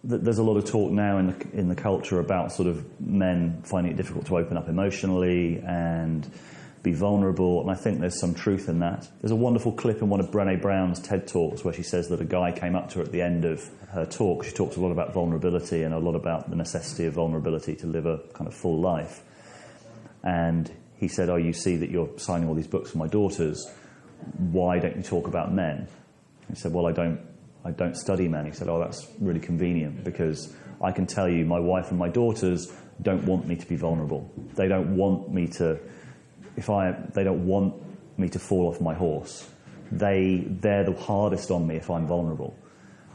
there's a lot of talk now in the culture about sort of men finding it difficult to open up emotionally and be vulnerable, and I think there's some truth in that. There's a wonderful clip in one of Brené Brown's TED Talks where she says that a guy came up to her at the end of her talk. She talks a lot about vulnerability and a lot about the necessity of vulnerability to live a kind of full life. And he said, "Oh, you see that you're signing all these books for my daughters. Why don't you talk about men?" He said, "Well, I don't study men." He said, "Oh, that's really convenient because I can tell you my wife and my daughters don't want me to be vulnerable. They don't want me to, they don't want me to fall off my horse. They're the hardest on me if I'm vulnerable."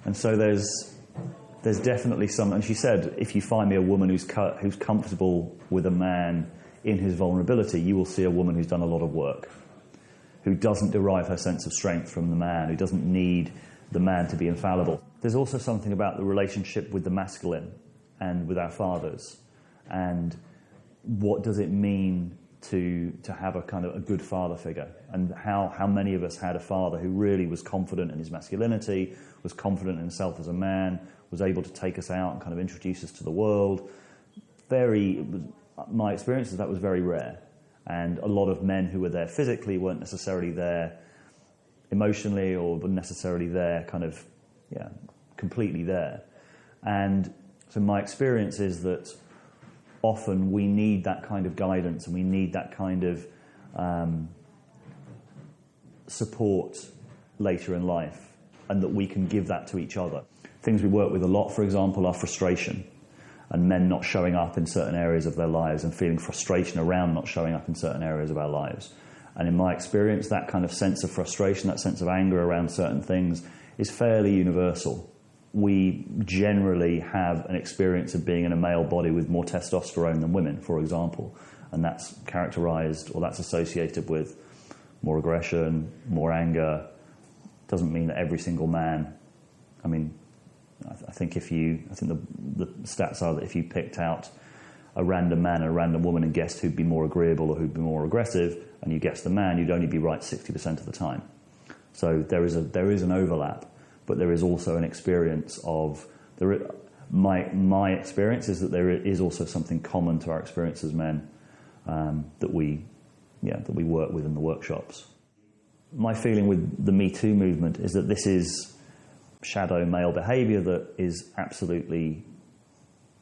And so there's definitely some, and she said, if you find me a woman who's comfortable with a man in his vulnerability, you will see a woman who's done a lot of work, who doesn't derive her sense of strength from the man, who doesn't need the man to be infallible. There's also something about the relationship with the masculine and with our fathers, and what does it mean to have a kind of a good father figure, and how many of us had a father who really was confident in his masculinity, was confident in himself as a man, was able to take us out and kind of introduce us to the world. My experience is that was very rare, and a lot of men who were there physically weren't necessarily there emotionally, or weren't necessarily there completely there. And so my experience is that often we need that kind of guidance, and we need that kind of support later in life, and that we can give that to each other. Things we work with a lot, for example, are frustration, and men not showing up in certain areas of their lives and feeling frustration around not showing up in certain areas of our lives. And in my experience, that kind of sense of frustration, that sense of anger around certain things is fairly universal. We generally have an experience of being in a male body with more testosterone than women, for example, and that's characterized, or that's associated with more aggression, more anger. Doesn't mean that every single man, I mean, I think the stats are that if you picked out a random man and a random woman and guessed who'd be more agreeable or who'd be more aggressive, and you guessed the man, you'd only be right 60% of the time. So there is an overlap, but there is also an experience of my experience is that there is also something common to our experience as men that we work with in the workshops. My feeling with the Me Too movement is that this is shadow male behaviour that is absolutely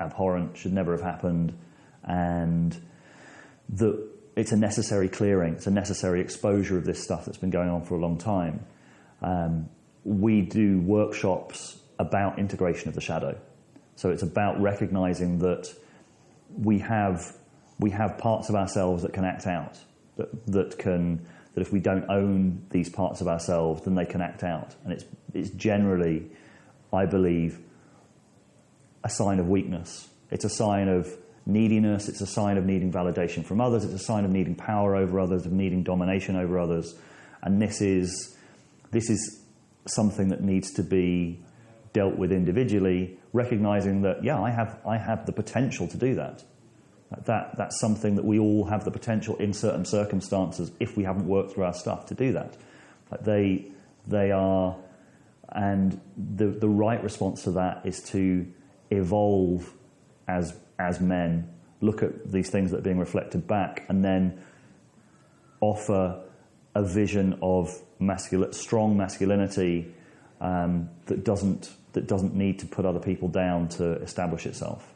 abhorrent, should never have happened, and that it's a necessary clearing, it's a necessary exposure of this stuff that's been going on for a long time. We do workshops about integration of the shadow. So it's about recognising that we have parts of ourselves that can act out, that if we don't own these parts of ourselves, then they can act out. And it's generally, I believe, a sign of weakness. It's a sign of neediness. It's a sign of needing validation from others. It's a sign of needing power over others, of needing domination over others. And this is something that needs to be dealt with individually, recognizing that, I have the potential to do that. That's something that we all have the potential in certain circumstances, if we haven't worked through our stuff, to do that. They are, and the right response to that is to evolve as men, look at these things that are being reflected back, and then offer a vision of strong masculinity that doesn't need to put other people down to establish itself.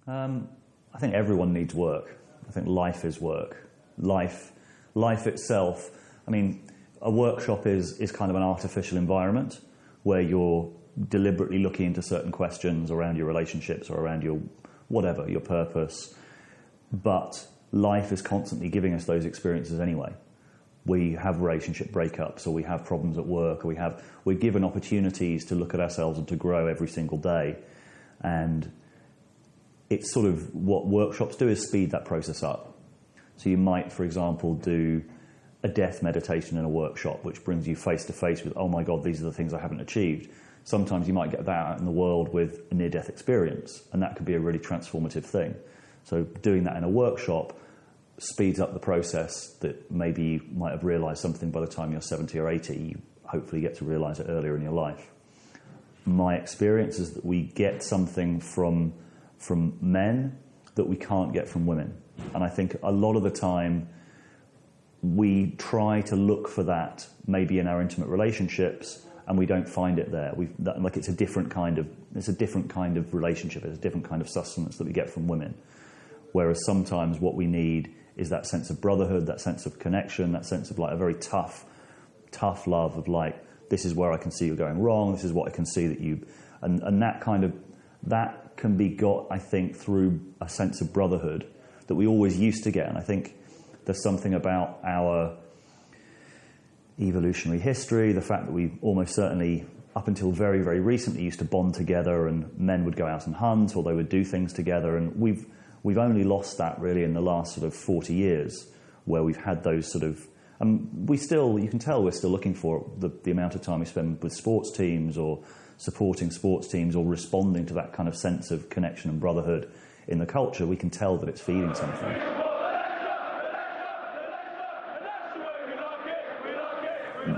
I think everyone needs work. I think life is work. Life itself. I mean, a workshop is kind of an artificial environment where you're deliberately looking into certain questions around your relationships or around your whatever, your purpose. But life is constantly giving us those experiences anyway. We have relationship breakups, or we have problems at work, or we're given opportunities to look at ourselves and to grow every single day. And it's sort of what workshops do is speed that process up. So you might, for example, do a death meditation in a workshop, which brings you face to face with, oh my God, these are the things I haven't achieved. Sometimes you might get that out in the world with a near-death experience, and that could be a really transformative thing. So doing that in a workshop speeds up the process that maybe you might have realised something by the time you're 70 or 80. You hopefully get to realise it earlier in your life. my experience is that we get something from men that we can't get from women. And I think a lot of the time we try to look for that maybe in our intimate relationships, and we don't find it there. It's a different kind of relationship. It's a different kind of sustenance that we get from women. Whereas sometimes what we need is that sense of brotherhood, that sense of connection, that sense of like a very tough love of like, this is where I can see you're going wrong. This is what I can see that you, and that can be got, I think, through a sense of brotherhood that we always used to get. And I think there's something about our evolutionary history, the fact that we almost certainly, up until very, very recently, used to bond together, and men would go out and hunt, or they would do things together. And we've only lost that really in the last sort of 40 years, where we've had those sort of, you can tell we're still looking for the amount of time we spend with sports teams or supporting sports teams or responding to that kind of sense of connection and brotherhood in the culture. We can tell that it's feeding something.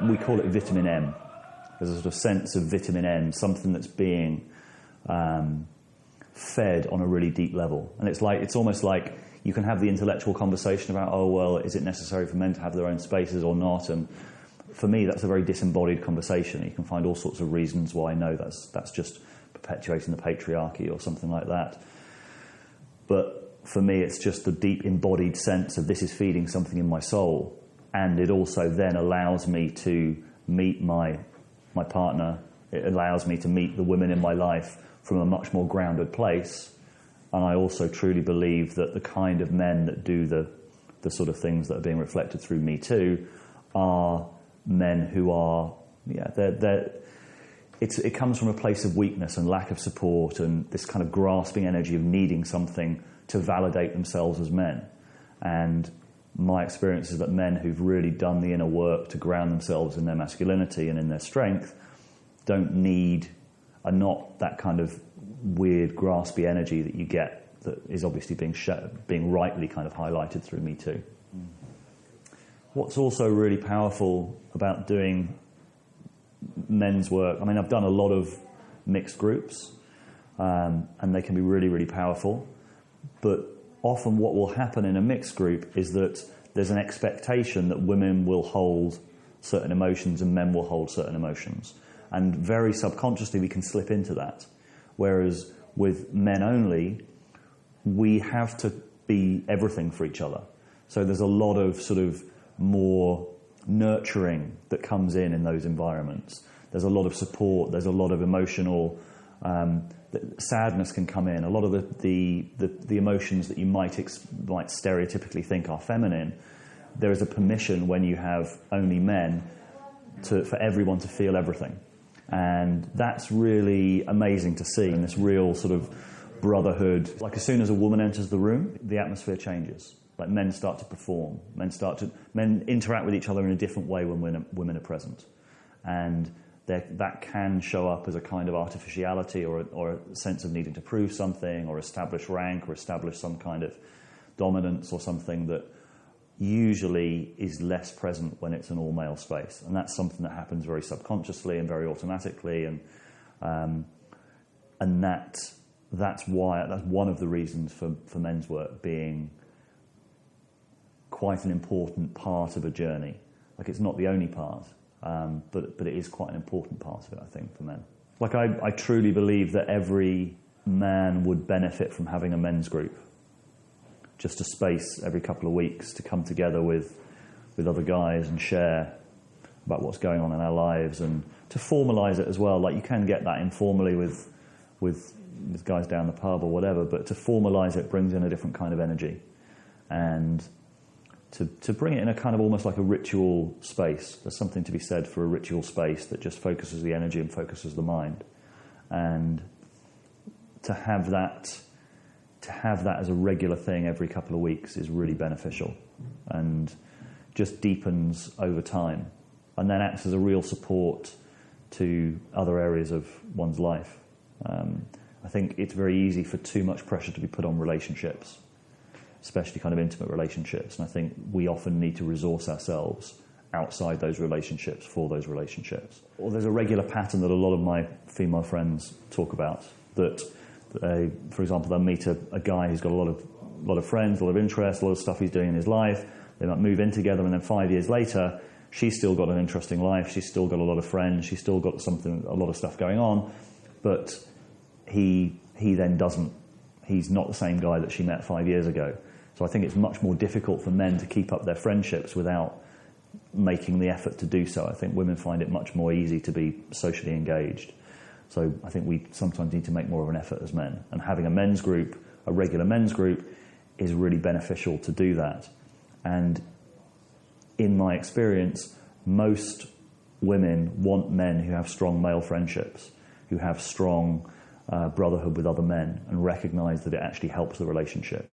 We call it vitamin M. There's a sort of sense of vitamin M, something that's being fed on a really deep level. And it's almost like you can have the intellectual conversation about, oh, well, is it necessary for men to have their own spaces or not? And for me, that's a very disembodied conversation. You can find all sorts of reasons why, no, that's just perpetuating the patriarchy or something like that. But for me, it's just the deep embodied sense of this is feeding something in my soul. And it also then allows me to meet my partner. It allows me to meet the women in my life from a much more grounded place. And I also truly believe that the kind of men that do the sort of things that are being reflected through Me Too are men who are, it comes from a place of weakness and lack of support and this kind of grasping energy of needing something to validate themselves as men. And my experience is that men who've really done the inner work to ground themselves in their masculinity and in their strength are not that kind of weird, graspy energy that you get that is obviously being rightly kind of highlighted through Me Too. What's also really powerful about doing men's work, I mean, I've done a lot of mixed groups, and they can be really, really powerful, but often what will happen in a mixed group is that there's an expectation that women will hold certain emotions and men will hold certain emotions. And very subconsciously we can slip into that. Whereas with men only, we have to be everything for each other. So there's a lot of sort of more nurturing that comes in those environments. There's a lot of support, there's a lot of emotional sadness can come in. A lot of the emotions that you might stereotypically think are feminine, there is a permission when you have only men for everyone to feel everything. And that's really amazing to see, in this real sort of brotherhood. Like as soon as a woman enters the room, the atmosphere changes. Like men start to perform, men interact with each other in a different way when women are present. And that can show up as a kind of artificiality or a sense of needing to prove something or establish rank or establish some kind of dominance or something that usually is less present when it's an all-male space. And that's something that happens very subconsciously and very automatically. And that's one of the reasons for men's work being quite an important part of a journey. Like it's not the only part. But it is quite an important part of it, I think, for men. Like I truly believe that every man would benefit from having a men's group. Just a space every couple of weeks to come together with other guys and share about what's going on in our lives and to formalise it as well. Like you can get that informally with guys down the pub or whatever, but to formalise it brings in a different kind of energy. And to bring it in a kind of almost like a ritual space. There's something to be said for a ritual space that just focuses the energy and focuses the mind. And to have that as a regular thing every couple of weeks is really beneficial and just deepens over time and then acts as a real support to other areas of one's life. I think it's very easy for too much pressure to be put on relationships, especially kind of intimate relationships. And I think we often need to resource ourselves outside those relationships for those relationships. Or there's a regular pattern that a lot of my female friends talk about, that they, for example, they'll meet a guy who's got a lot of friends, a lot of interests, a lot of stuff he's doing in his life. They might move in together, and then 5 years later, she's still got an interesting life, she's still got a lot of friends, she's still got a lot of stuff going on, but he then doesn't. He's not the same guy that she met 5 years ago. So I think it's much more difficult for men to keep up their friendships without making the effort to do so. I think women find it much more easy to be socially engaged. So I think we sometimes need to make more of an effort as men. And having a men's group, a regular men's group, is really beneficial to do that. And in my experience, most women want men who have strong male friendships, who have strong brotherhood with other men, and recognise that it actually helps the relationship.